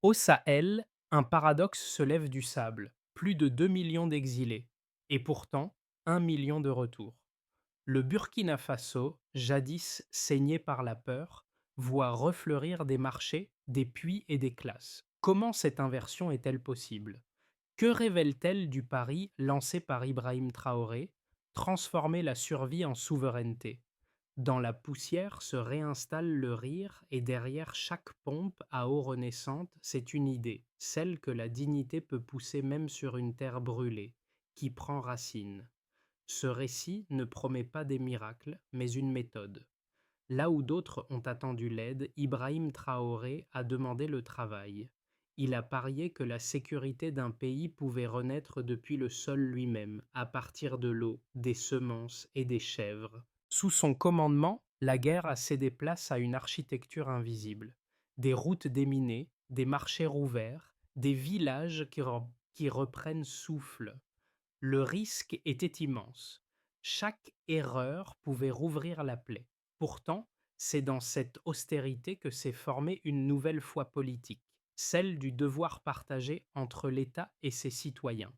Au Sahel, un paradoxe se lève du sable, plus de 2 millions d'exilés, et pourtant 1 million de retours. Le Burkina Faso, jadis saigné par la peur, voit refleurir des marchés, des puits et des classes. Comment cette inversion est-elle possible? Que révèle-t-elle du pari lancé par Ibrahim Traoré, transformer la survie en souveraineté? Dans la poussière se réinstalle le rire et derrière chaque pompe à eau renaissante, c'est une idée, celle que la dignité peut pousser même sur une terre brûlée, qui prend racine. Ce récit ne promet pas des miracles, mais une méthode. Là où d'autres ont attendu l'aide, Ibrahim Traoré a demandé le travail. Il a parié que la sécurité d'un pays pouvait renaître depuis le sol lui-même, à partir de l'eau, des semences et des chèvres. Sous son commandement, la guerre a cédé place à une architecture invisible. Des routes déminées, des marchés rouverts, des villages qui reprennent souffle. Le risque était immense. Chaque erreur pouvait rouvrir la plaie. Pourtant, c'est dans cette austérité que s'est formée une nouvelle foi politique, celle du devoir partagé entre l'État et ses citoyens.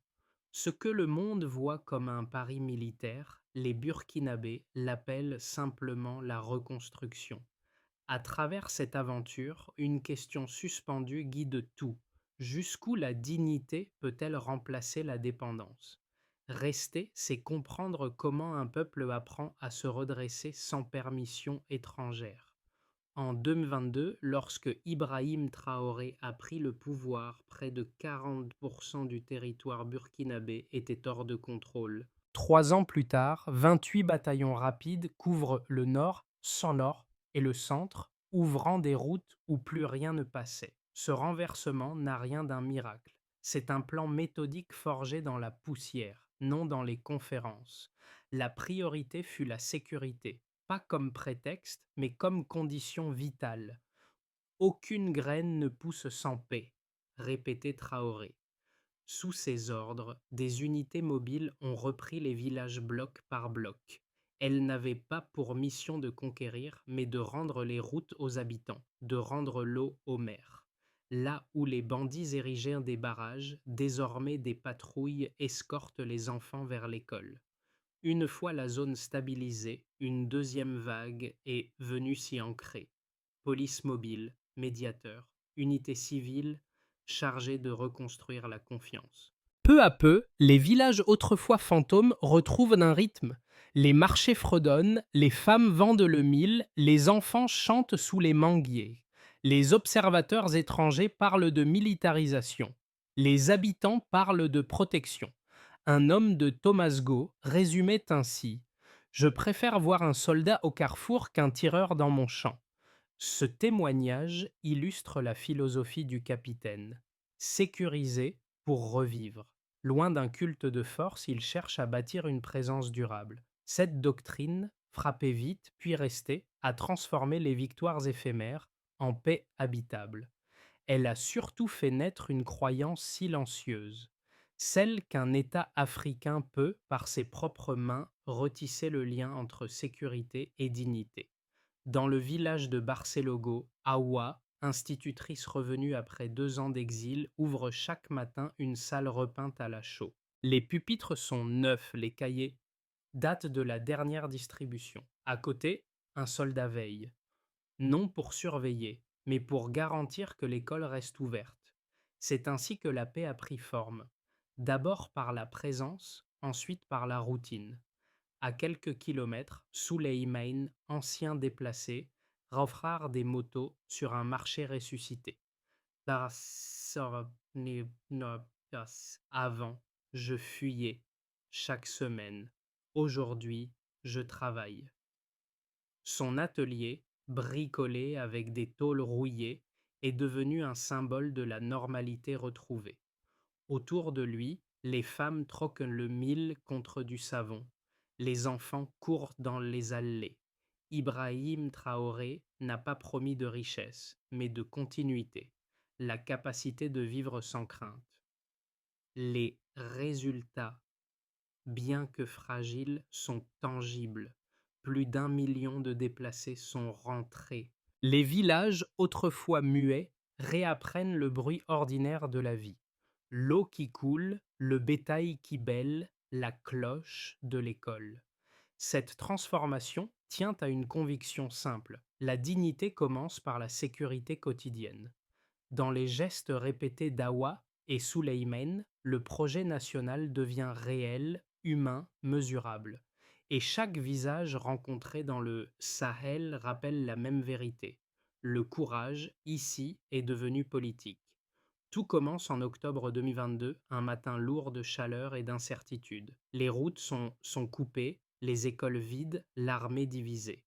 Ce que le monde voit comme un pari militaire, les Burkinabés l'appellent simplement la reconstruction. À travers cette aventure, une question suspendue guide tout. Jusqu'où la dignité peut-elle remplacer la dépendance? Rester, c'est comprendre comment un peuple apprend à se redresser sans permission étrangère. En 2022, lorsque Ibrahim Traoré a pris le pouvoir, près de 40% du territoire burkinabé était hors de contrôle. 3 ans plus tard, 28 bataillons rapides couvrent le nord, centre et le centre, ouvrant des routes où plus rien ne passait. Ce renversement n'a rien d'un miracle. C'est un plan méthodique forgé dans la poussière, non dans les conférences. La priorité fut la sécurité, pas comme prétexte, mais comme condition vitale. Aucune graine ne pousse sans paix, répétait Traoré. Sous ses ordres, des unités mobiles ont repris les villages bloc par bloc. Elles n'avaient pas pour mission de conquérir, mais de rendre les routes aux habitants, de rendre l'eau aux mers. Là où les bandits érigeaient des barrages, désormais des patrouilles escortent les enfants vers l'école. Une fois la zone stabilisée, une deuxième vague est venue s'y ancrer. Police mobile, médiateur, unité civile chargée de reconstruire la confiance. Peu à peu, les villages autrefois fantômes retrouvent un rythme. Les marchés fredonnent, les femmes vendent le mil, les enfants chantent sous les manguiers. Les observateurs étrangers parlent de militarisation. Les habitants parlent de protection. Un homme de Thomasgo résumait ainsi: Je préfère voir un soldat au carrefour qu'un tireur dans mon champ. Ce témoignage illustre la philosophie du capitaine. Sécuriser pour revivre. Loin d'un culte de force, il cherche à bâtir une présence durable. Cette doctrine, frapper vite puis rester, a transformé les victoires éphémères en paix habitable. Elle a surtout fait naître une croyance silencieuse, celle qu'un État africain peut, par ses propres mains, retisser le lien entre sécurité et dignité. Dans le village de Barcelogo, Awa, institutrice revenue après 2 ans d'exil, ouvre chaque matin une salle repeinte à la chaux. Les pupitres sont neufs, les cahiers datent de la dernière distribution. À côté, un soldat veille, non pour surveiller, mais pour garantir que l'école reste ouverte. C'est ainsi que la paix a pris forme, d'abord par la présence, ensuite par la routine. À quelques kilomètres, Souleymain, ancien déplacé, rafrare des motos sur un marché ressuscité. Avant, je fuyais chaque semaine. Aujourd'hui, je travaille. Son atelier, bricolé avec des tôles rouillées, est devenu un symbole de la normalité retrouvée. Autour de lui, les femmes troquent le mil contre du savon. Les enfants courent dans les allées. Ibrahim Traoré n'a pas promis de richesse, mais de continuité, la capacité de vivre sans crainte. Les résultats, bien que fragiles, sont tangibles. Plus d'1 million de déplacés sont rentrés. Les villages, autrefois muets, réapprennent le bruit ordinaire de la vie. L'eau qui coule, le bétail qui bêle, la cloche de l'école. Cette transformation tient à une conviction simple. La dignité commence par la sécurité quotidienne. Dans les gestes répétés d'Awa et Souleyman, le projet national devient réel, humain, mesurable. Et chaque visage rencontré dans le Sahel rappelle la même vérité. Le courage, ici, est devenu politique. Tout commence en octobre 2022, un matin lourd de chaleur et d'incertitude. Les routes sont coupées, les écoles vides, l'armée divisée.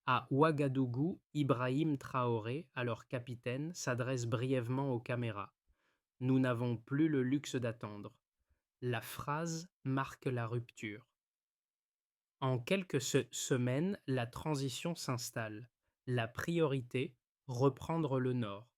À Ouagadougou, Ibrahim Traoré, alors capitaine, s'adresse brièvement aux caméras. Nous n'avons plus le luxe d'attendre. La phrase marque la rupture. En quelques semaines, la transition s'installe. La priorité, reprendre le nord.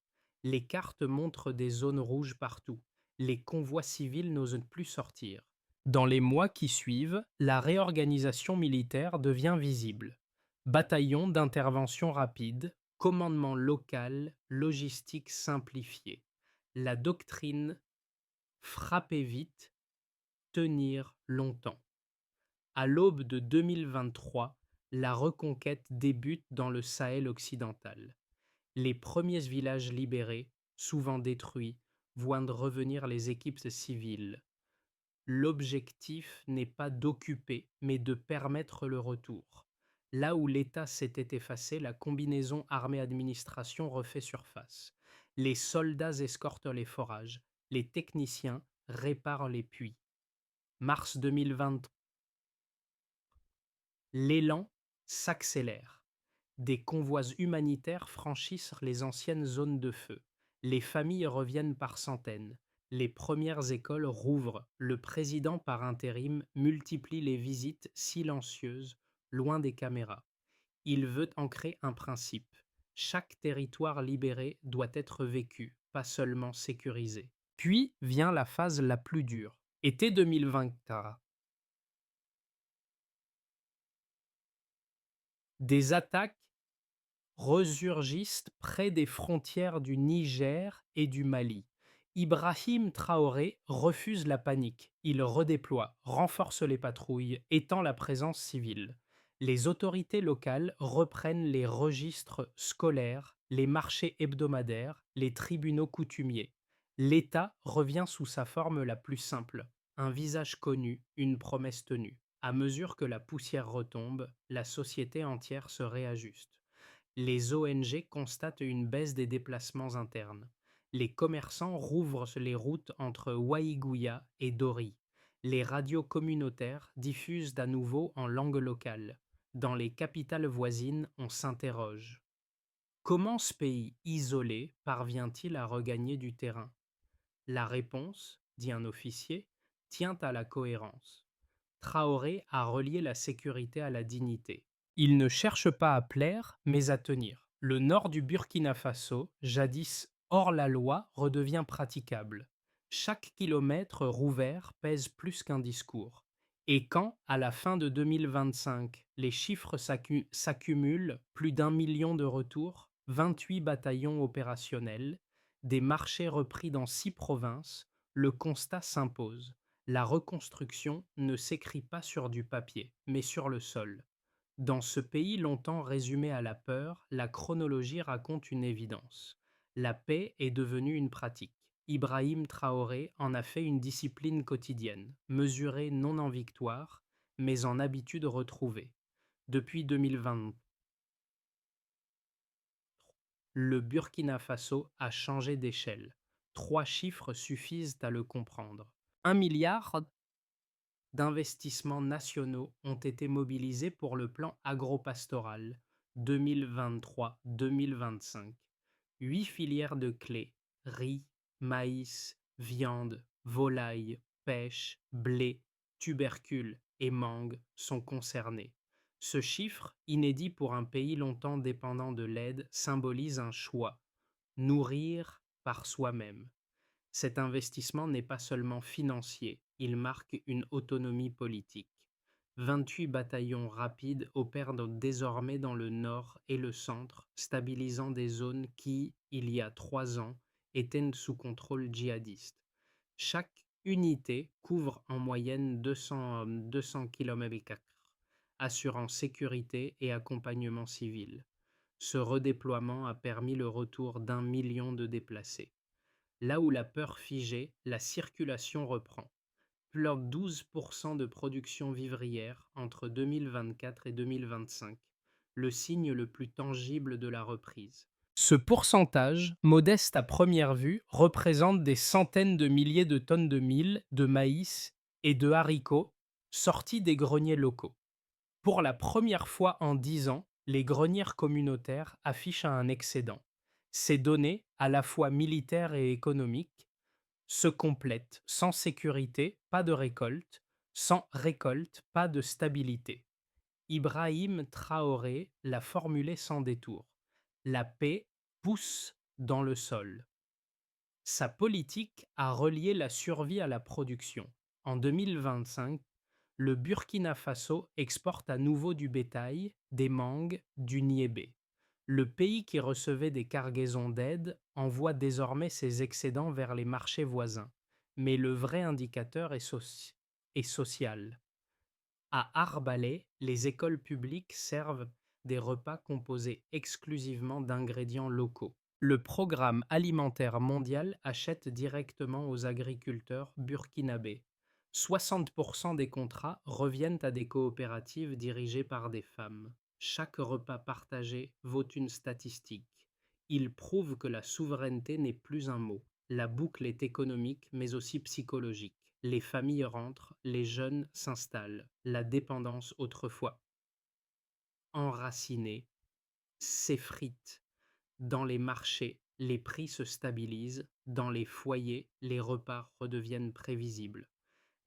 Les cartes montrent des zones rouges partout. Les convois civils n'osent plus sortir. Dans les mois qui suivent, la réorganisation militaire devient visible. Bataillon d'intervention rapide, commandement local, logistique simplifiée. La doctrine frapper vite, tenir longtemps. À l'aube de 2023, la reconquête débute dans le Sahel occidental. Les premiers villages libérés, souvent détruits, voient revenir les équipes civiles. L'objectif n'est pas d'occuper, mais de permettre le retour. Là où l'État s'était effacé, la combinaison armée-administration refait surface. Les soldats escortent les forages, les techniciens réparent les puits. Mars 2023. L'élan s'accélère. Des convois humanitaires franchissent les anciennes zones de feu. Les familles reviennent par centaines. Les premières écoles rouvrent. Le président par intérim multiplie les visites silencieuses, loin des caméras. Il veut ancrer un principe. Chaque territoire libéré doit être vécu, pas seulement sécurisé. Puis vient la phase la plus dure. Été 2023. Des attaques resurgissent près des frontières du Niger et du Mali. Ibrahim Traoré refuse la panique. Il redéploie, renforce les patrouilles, étend la présence civile. Les autorités locales reprennent les registres scolaires, les marchés hebdomadaires, les tribunaux coutumiers. L'État revient sous sa forme la plus simple, un visage connu, une promesse tenue. À mesure que la poussière retombe, la société entière se réajuste. Les ONG constatent une baisse des déplacements internes. Les commerçants rouvrent les routes entre Waïgouya et Dori. Les radios communautaires diffusent à nouveau en langue locale. Dans les capitales voisines, on s'interroge. Comment ce pays isolé parvient-il à regagner du terrain? La réponse, dit un officier, tient à la cohérence. Traoré a relié la sécurité à la dignité. Il ne cherche pas à plaire, mais à tenir. Le nord du Burkina Faso, jadis hors la loi, redevient praticable. Chaque kilomètre rouvert pèse plus qu'un discours. Et quand, à la fin de 2025, les chiffres s'accumulent, plus d'1 million de retours, 28 bataillons opérationnels, des marchés repris dans 6 provinces, le constat s'impose. La reconstruction ne s'écrit pas sur du papier, mais sur le sol. Dans ce pays longtemps résumé à la peur, la chronologie raconte une évidence. La paix est devenue une pratique. Ibrahim Traoré en a fait une discipline quotidienne, mesurée non en victoire, mais en habitude retrouvée. Depuis 2020, le Burkina Faso a changé d'échelle. 3 chiffres suffisent à le comprendre. 1 milliard d'investissements nationaux ont été mobilisés pour le plan agropastoral 2023-2025. 8 filières de clés, riz, maïs, viande, volaille, pêche, blé, tubercules et mangue sont concernés. Ce chiffre, inédit pour un pays longtemps dépendant de l'aide, symbolise un choix, nourrir par soi-même. Cet investissement n'est pas seulement financier, il marque une autonomie politique. 28 bataillons rapides opèrent désormais dans le nord et le centre, stabilisant des zones qui, il y a 3 ans, étaient sous contrôle djihadiste. Chaque unité couvre en moyenne 200 km, assurant sécurité et accompagnement civil. Ce redéploiement a permis le retour d'1 million de déplacés. Là où la peur figeait, la circulation reprend. Plus de 12% de production vivrière entre 2024 et 2025, le signe le plus tangible de la reprise. Ce pourcentage, modeste à première vue, représente des centaines de milliers de tonnes de mil, de maïs et de haricots sortis des greniers locaux. Pour la première fois en 10 ans, les grenières communautaires affichent un excédent. Ces données, à la fois militaires et économiques, se complètent. Sans sécurité, pas de récolte. Sans récolte, pas de stabilité. Ibrahim Traoré l'a formulé sans détour. La paix pousse dans le sol. Sa politique a relié la survie à la production. En 2025, le Burkina Faso exporte à nouveau du bétail, des mangues, du niébé. Le pays qui recevait des cargaisons d'aide envoie désormais ses excédents vers les marchés voisins. Mais le vrai indicateur est social. À Arbalais, les écoles publiques servent des repas composés exclusivement d'ingrédients locaux. Le Programme alimentaire mondial achète directement aux agriculteurs burkinabés. 60% des contrats reviennent à des coopératives dirigées par des femmes. Chaque repas partagé vaut une statistique. Il prouve que la souveraineté n'est plus un mot. La boucle est économique mais aussi psychologique. Les familles rentrent, les jeunes s'installent. La dépendance autrefois enracinée s'effrite. Dans les marchés, les prix se stabilisent, dans les foyers, les repas redeviennent prévisibles.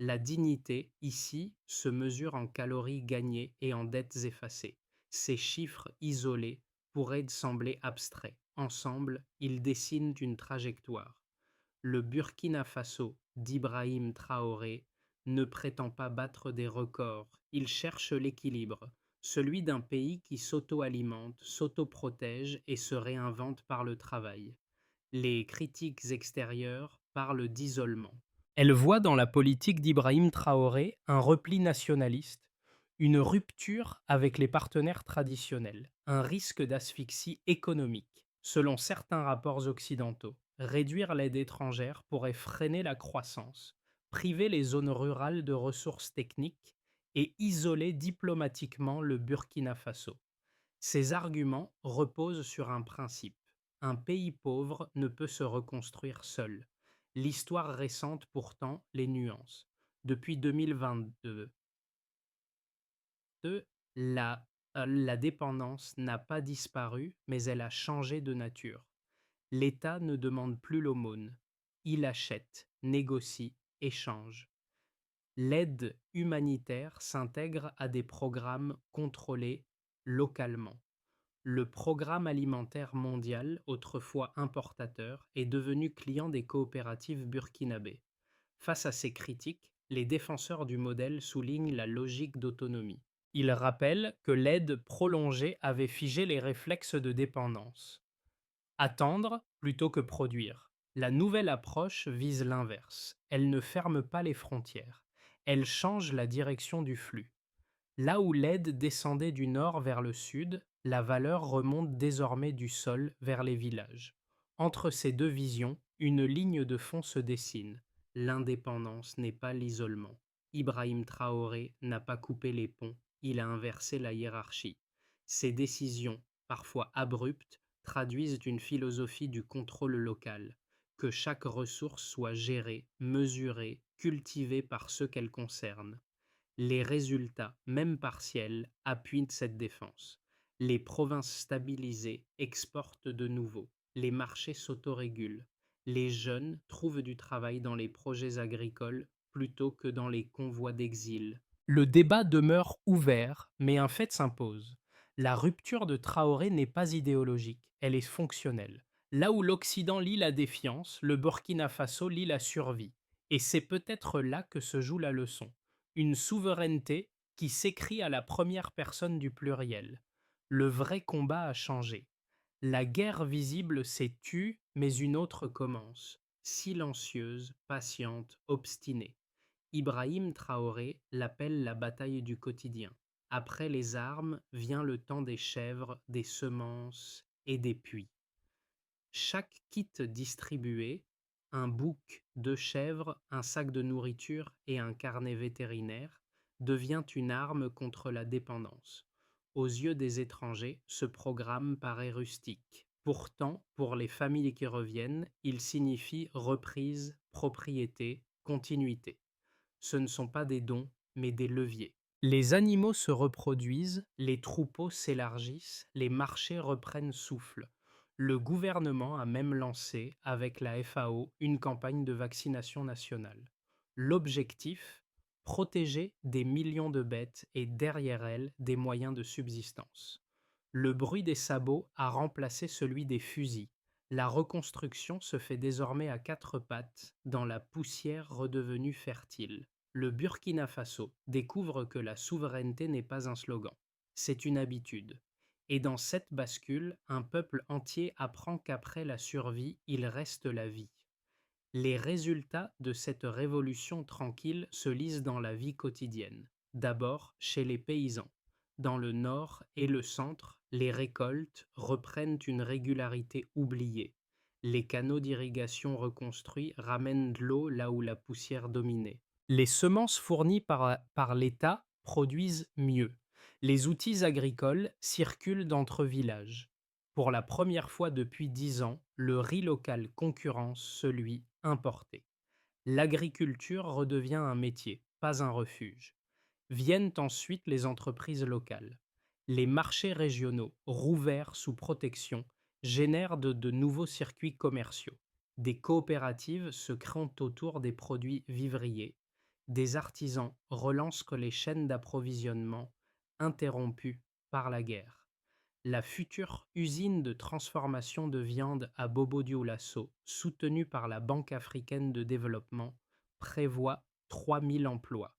La dignité, ici, se mesure en calories gagnées et en dettes effacées. Ces chiffres isolés pourraient sembler abstraits. Ensemble, ils dessinent une trajectoire. Le Burkina Faso d'Ibrahim Traoré ne prétend pas battre des records, il cherche l'équilibre, celui d'un pays qui s'auto-alimente, s'auto-protège et se réinvente par le travail. Les critiques extérieures parlent d'isolement. Elles voient dans la politique d'Ibrahim Traoré un repli nationaliste, une rupture avec les partenaires traditionnels, un risque d'asphyxie économique. Selon certains rapports occidentaux, réduire l'aide étrangère pourrait freiner la croissance, priver les zones rurales de ressources techniques et isoler diplomatiquement le Burkina Faso. Ces arguments reposent sur un principe. Un pays pauvre ne peut se reconstruire seul. L'histoire récente pourtant les nuances. Depuis 2022, la dépendance n'a pas disparu, mais elle a changé de nature. L'État ne demande plus l'aumône. Il achète, négocie, échange. L'aide humanitaire s'intègre à des programmes contrôlés localement. Le Programme alimentaire mondial, autrefois importateur, est devenu client des coopératives burkinabées. Face à ces critiques, les défenseurs du modèle soulignent la logique d'autonomie. Ils rappellent que l'aide prolongée avait figé les réflexes de dépendance. Attendre plutôt que produire. La nouvelle approche vise l'inverse. Elle ne ferme pas les frontières. Elle change la direction du flux. Là où l'aide descendait du nord vers le sud, la valeur remonte désormais du sol vers les villages. Entre ces deux visions, une ligne de fond se dessine. L'indépendance n'est pas l'isolement. Ibrahim Traoré n'a pas coupé les ponts, il a inversé la hiérarchie. Ses décisions, parfois abruptes, traduisent une philosophie du contrôle local. Que chaque ressource soit gérée, mesurée, cultivée par ceux qu'elle concerne. Les résultats, même partiels, appuient cette défense. Les provinces stabilisées exportent de nouveau. Les marchés s'autorégulent. Les jeunes trouvent du travail dans les projets agricoles plutôt que dans les convois d'exil. Le débat demeure ouvert, mais un fait s'impose. La rupture de Traoré n'est pas idéologique, elle est fonctionnelle. Là où l'Occident lit la défiance, le Burkina Faso lit la survie. Et c'est peut-être là que se joue la leçon. Une souveraineté qui s'écrit à la première personne du pluriel. Le vrai combat a changé. La guerre visible s'est tue, mais une autre commence, silencieuse, patiente, obstinée. Ibrahim Traoré l'appelle la bataille du quotidien. Après les armes vient le temps des chèvres, des semences et des puits. Chaque kit distribué, un bouc, 2 chèvres, un sac de nourriture et un carnet vétérinaire, devient une arme contre la dépendance. Aux yeux des étrangers, ce programme paraît rustique. Pourtant, pour les familles qui reviennent, il signifie reprise, propriété, continuité. Ce ne sont pas des dons, mais des leviers. Les animaux se reproduisent, les troupeaux s'élargissent, les marchés reprennent souffle. Le gouvernement a même lancé, avec la FAO, une campagne de vaccination nationale. L'objectif, protéger des millions de bêtes et derrière elles des moyens de subsistance. Le bruit des sabots a remplacé celui des fusils. La reconstruction se fait désormais à 4 pattes, dans la poussière redevenue fertile. Le Burkina Faso découvre que la souveraineté n'est pas un slogan, c'est une habitude. Et dans cette bascule, un peuple entier apprend qu'après la survie, il reste la vie. Les résultats de cette révolution tranquille se lisent dans la vie quotidienne. D'abord chez les paysans. Dans le nord et le centre, les récoltes reprennent une régularité oubliée. Les canaux d'irrigation reconstruits ramènent de l'eau là où la poussière dominait. Les semences fournies par l'État produisent mieux. Les outils agricoles circulent d'entre villages. Pour la première fois depuis 10 ans, le riz local concurrence celui importé. L'agriculture redevient un métier, pas un refuge. Viennent ensuite les entreprises locales. Les marchés régionaux, rouverts sous protection, génèrent de nouveaux circuits commerciaux. Des coopératives se créent autour des produits vivriers. Des artisans relancent les chaînes d'approvisionnement interrompues par la guerre. La future usine de transformation de viande à Bobo-Dioulasso, soutenue par la Banque africaine de développement, prévoit 3000 emplois.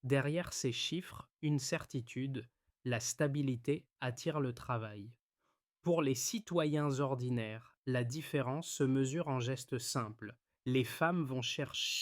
Derrière ces chiffres, une certitude, la stabilité attire le travail. Pour les citoyens ordinaires, la différence se mesure en gestes simples. Les femmes vont chercher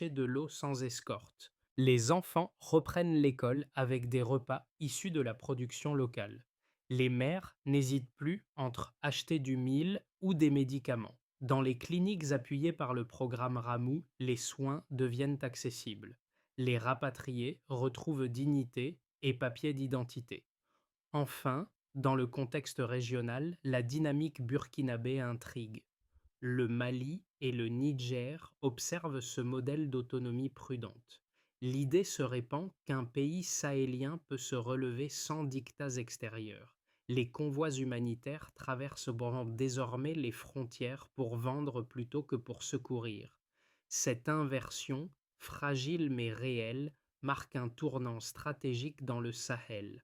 de l'eau sans escorte. Les enfants reprennent l'école avec des repas issus de la production locale. Les mères n'hésitent plus entre acheter du mil ou des médicaments. Dans les cliniques appuyées par le programme Ramou, les soins deviennent accessibles. Les rapatriés retrouvent dignité et papier d'identité. Enfin, dans le contexte régional, la dynamique burkinabé intrigue. Le Mali et le Niger observent ce modèle d'autonomie prudente. L'idée se répand qu'un pays sahélien peut se relever sans dictats extérieurs. Les convois humanitaires traversent désormais les frontières pour vendre plutôt que pour secourir. Cette inversion, fragile mais réelle, marque un tournant stratégique dans le Sahel.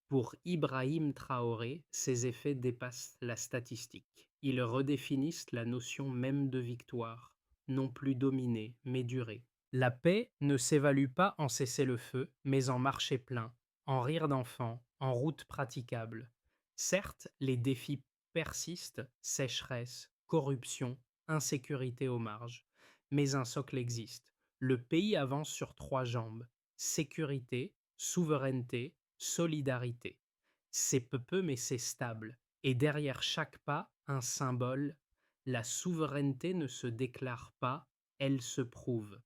Pour Ibrahim Traoré, ces effets dépassent la statistique. Ils redéfinissent la notion même de victoire, non plus dominée, mais durée. La paix ne s'évalue pas en cessez-le-feu, mais en marché plein, en rire d'enfants, en route praticable. Certes, les défis persistent, sécheresse, corruption, insécurité aux marges, mais un socle existe. Le pays avance sur 3 jambes: sécurité, souveraineté, solidarité. C'est peu mais c'est stable. Et derrière chaque pas, un symbole. La souveraineté ne se déclare pas, elle se prouve.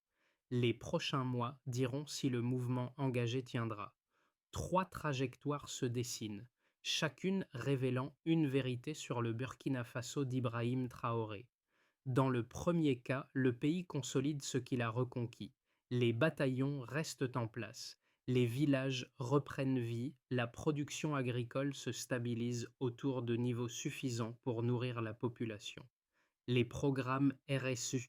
Les prochains mois diront si le mouvement engagé tiendra. 3 trajectoires se dessinent, chacune révélant une vérité sur le Burkina Faso d'Ibrahim Traoré. Dans le premier cas, le pays consolide ce qu'il a reconquis. Les bataillons restent en place. Les villages reprennent vie, la production agricole se stabilise autour de niveaux suffisants pour nourrir la population. Les programmes RSU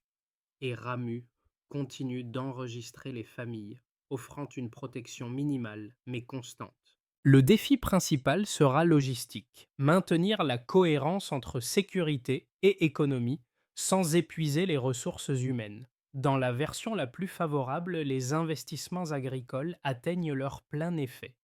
et RAMU continuent d'enregistrer les familles, offrant une protection minimale mais constante. Le défi principal sera logistique, maintenir la cohérence entre sécurité et économie sans épuiser les ressources humaines. Dans la version la plus favorable, les investissements agricoles atteignent leur plein effet.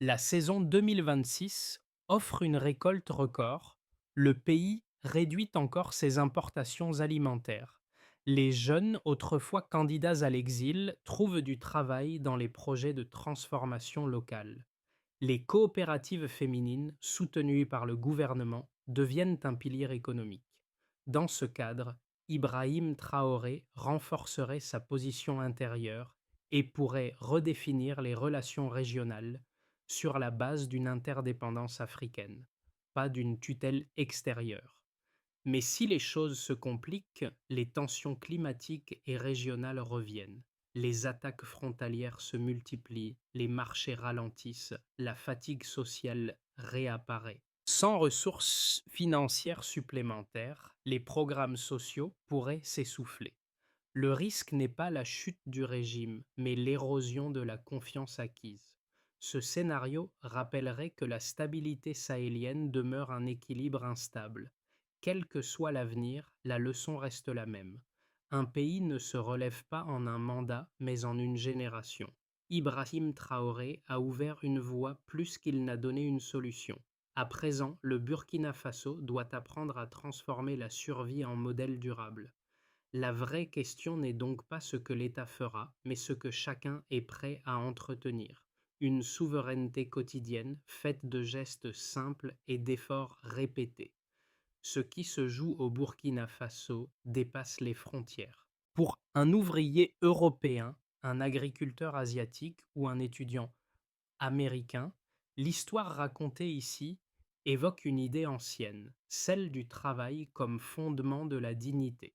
La saison 2026 offre une récolte record, le pays réduit encore ses importations alimentaires. Les jeunes, autrefois candidats à l'exil, trouvent du travail dans les projets de transformation locale. Les coopératives féminines, soutenues par le gouvernement, deviennent un pilier économique. Dans ce cadre, Ibrahim Traoré renforcerait sa position intérieure et pourrait redéfinir les relations régionales sur la base d'une interdépendance africaine, pas d'une tutelle extérieure. Mais si les choses se compliquent, les tensions climatiques et régionales reviennent. Les attaques frontalières se multiplient, les marchés ralentissent, la fatigue sociale réapparaît. Sans ressources financières supplémentaires, les programmes sociaux pourraient s'essouffler. Le risque n'est pas la chute du régime, mais l'érosion de la confiance acquise. Ce scénario rappellerait que la stabilité sahélienne demeure un équilibre instable. Quel que soit l'avenir, la leçon reste la même. Un pays ne se relève pas en un mandat, mais en une génération. Ibrahim Traoré a ouvert une voie plus qu'il n'a donné une solution. À présent, le Burkina Faso doit apprendre à transformer la survie en modèle durable. La vraie question n'est donc pas ce que l'État fera, mais ce que chacun est prêt à entretenir. Une souveraineté quotidienne faite de gestes simples et d'efforts répétés. Ce qui se joue au Burkina Faso dépasse les frontières. Pour un ouvrier européen, un agriculteur asiatique ou un étudiant américain, l'histoire racontée ici évoque une idée ancienne, celle du travail comme fondement de la dignité.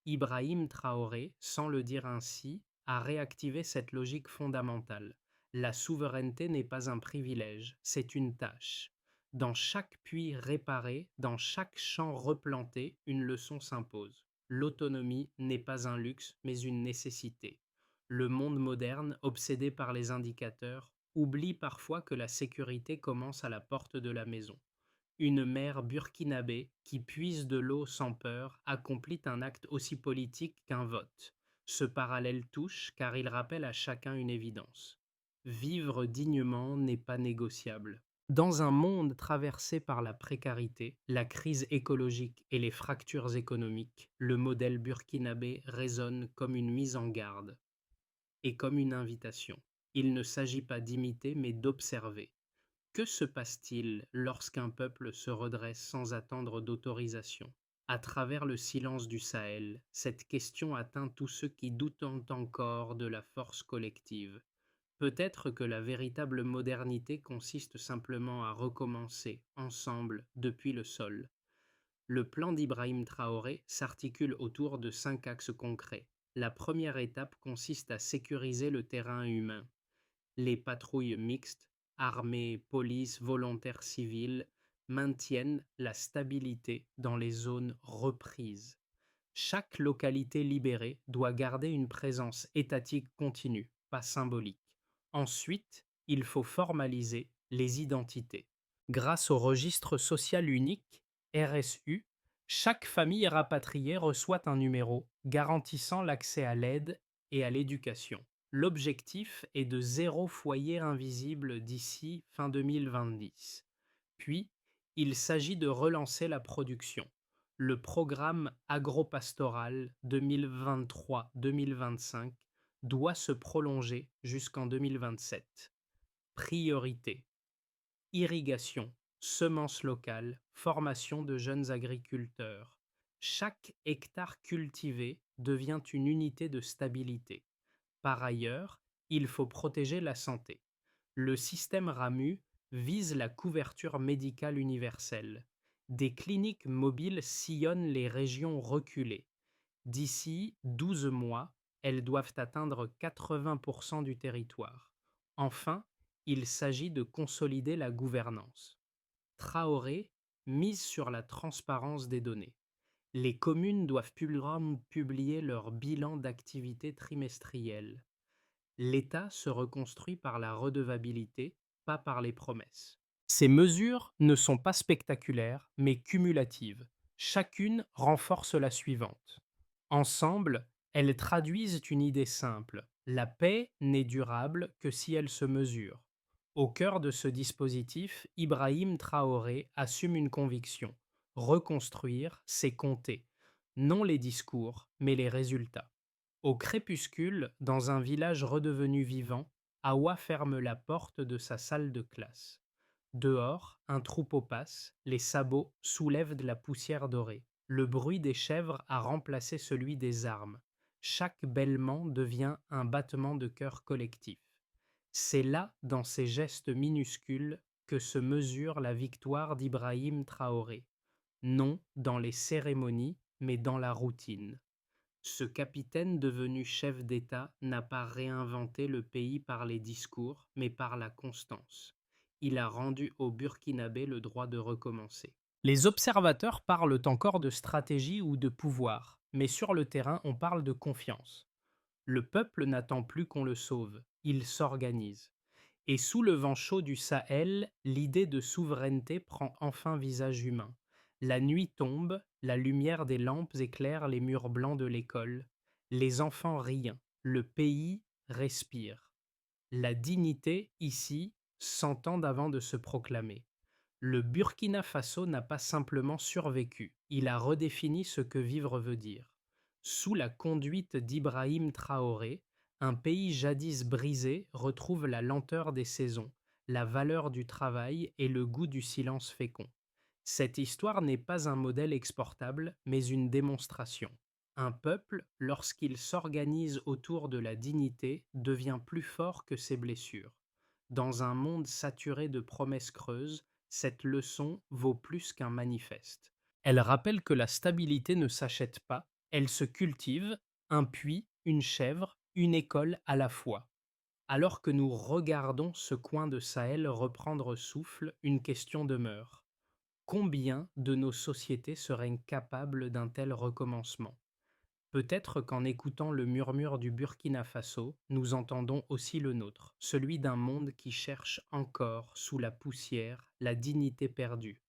Ibrahim Traoré, sans le dire ainsi, a réactivé cette logique fondamentale. La souveraineté n'est pas un privilège, c'est une tâche. Dans chaque puits réparé, dans chaque champ replanté, une leçon s'impose. L'autonomie n'est pas un luxe, mais une nécessité. Le monde moderne, obsédé par les indicateurs, oublie parfois que la sécurité commence à la porte de la maison. Une mère burkinabé qui puise de l'eau sans peur accomplit un acte aussi politique qu'un vote. Ce parallèle touche car il rappelle à chacun une évidence. Vivre dignement n'est pas négociable. Dans un monde traversé par la précarité, la crise écologique et les fractures économiques, le modèle burkinabé résonne comme une mise en garde et comme une invitation. Il ne s'agit pas d'imiter mais d'observer. Que se passe-t-il lorsqu'un peuple se redresse sans attendre d'autorisation? À travers le silence du Sahel, cette question atteint tous ceux qui doutent encore de la force collective. Peut-être que la véritable modernité consiste simplement à recommencer, ensemble, depuis le sol. Le plan d'Ibrahim Traoré s'articule autour de 5 axes concrets. La première étape consiste à sécuriser le terrain humain. Les patrouilles mixtes, armées, police, volontaires civils, maintiennent la stabilité dans les zones reprises. Chaque localité libérée doit garder une présence étatique continue, pas symbolique. Ensuite, il faut formaliser les identités. Grâce au registre social unique, RSU, chaque famille rapatriée reçoit un numéro garantissant l'accès à l'aide et à l'éducation. L'objectif est de zéro foyer invisible d'ici fin 2020. Puis, il s'agit de relancer la production. Le programme agropastoral 2023-2025 doit se prolonger jusqu'en 2027. Priorité: irrigation, semences locales, formation de jeunes agriculteurs. Chaque hectare cultivé devient une unité de stabilité. Par ailleurs, il faut protéger la santé. Le système RAMU vise la couverture médicale universelle. Des cliniques mobiles sillonnent les régions reculées. D'ici 12 mois, elles doivent atteindre 80% du territoire. Enfin, il s'agit de consolider la gouvernance. Traoré mise sur la transparence des données. Les communes doivent publier leur bilan d'activité trimestriel. L'État se reconstruit par la redevabilité, pas par les promesses. Ces mesures ne sont pas spectaculaires, mais cumulatives. Chacune renforce la suivante. Ensemble, elles traduisent une idée simple. La paix n'est durable que si elle se mesure. Au cœur de ce dispositif, Ibrahim Traoré assume une conviction: reconstruire, c'est compter, non les discours, mais les résultats. Au crépuscule, dans un village redevenu vivant, Awa ferme la porte de sa salle de classe. Dehors, un troupeau passe, les sabots soulèvent de la poussière dorée. Le bruit des chèvres a remplacé celui des armes. Chaque bêlement devient un battement de cœur collectif. C'est là, dans ces gestes minuscules, que se mesure la victoire d'Ibrahim Traoré. Non dans les cérémonies, mais dans la routine. Ce capitaine devenu chef d'État n'a pas réinventé le pays par les discours, mais par la constance. Il a rendu aux Burkinabés le droit de recommencer. Les observateurs parlent encore de stratégie ou de pouvoir, mais sur le terrain on parle de confiance. Le peuple n'attend plus qu'on le sauve, il s'organise. Et sous le vent chaud du Sahel, l'idée de souveraineté prend enfin visage humain. La nuit tombe, la lumière des lampes éclaire les murs blancs de l'école. Les enfants rient, le pays respire. La dignité, ici, s'entend avant de se proclamer. Le Burkina Faso n'a pas simplement survécu, il a redéfini ce que vivre veut dire. Sous la conduite d'Ibrahim Traoré, un pays jadis brisé retrouve la lenteur des saisons, la valeur du travail et le goût du silence fécond. Cette histoire n'est pas un modèle exportable, mais une démonstration. Un peuple, lorsqu'il s'organise autour de la dignité, devient plus fort que ses blessures. Dans un monde saturé de promesses creuses, cette leçon vaut plus qu'un manifeste. Elle rappelle que la stabilité ne s'achète pas, elle se cultive, un puits, une chèvre, une école à la fois. Alors que nous regardons ce coin de Sahel reprendre souffle, une question demeure. Combien de nos sociétés seraient capables d'un tel recommencement? Peut-être qu'en écoutant le murmure du Burkina Faso, nous entendons aussi le nôtre, celui d'un monde qui cherche encore, sous la poussière, la dignité perdue.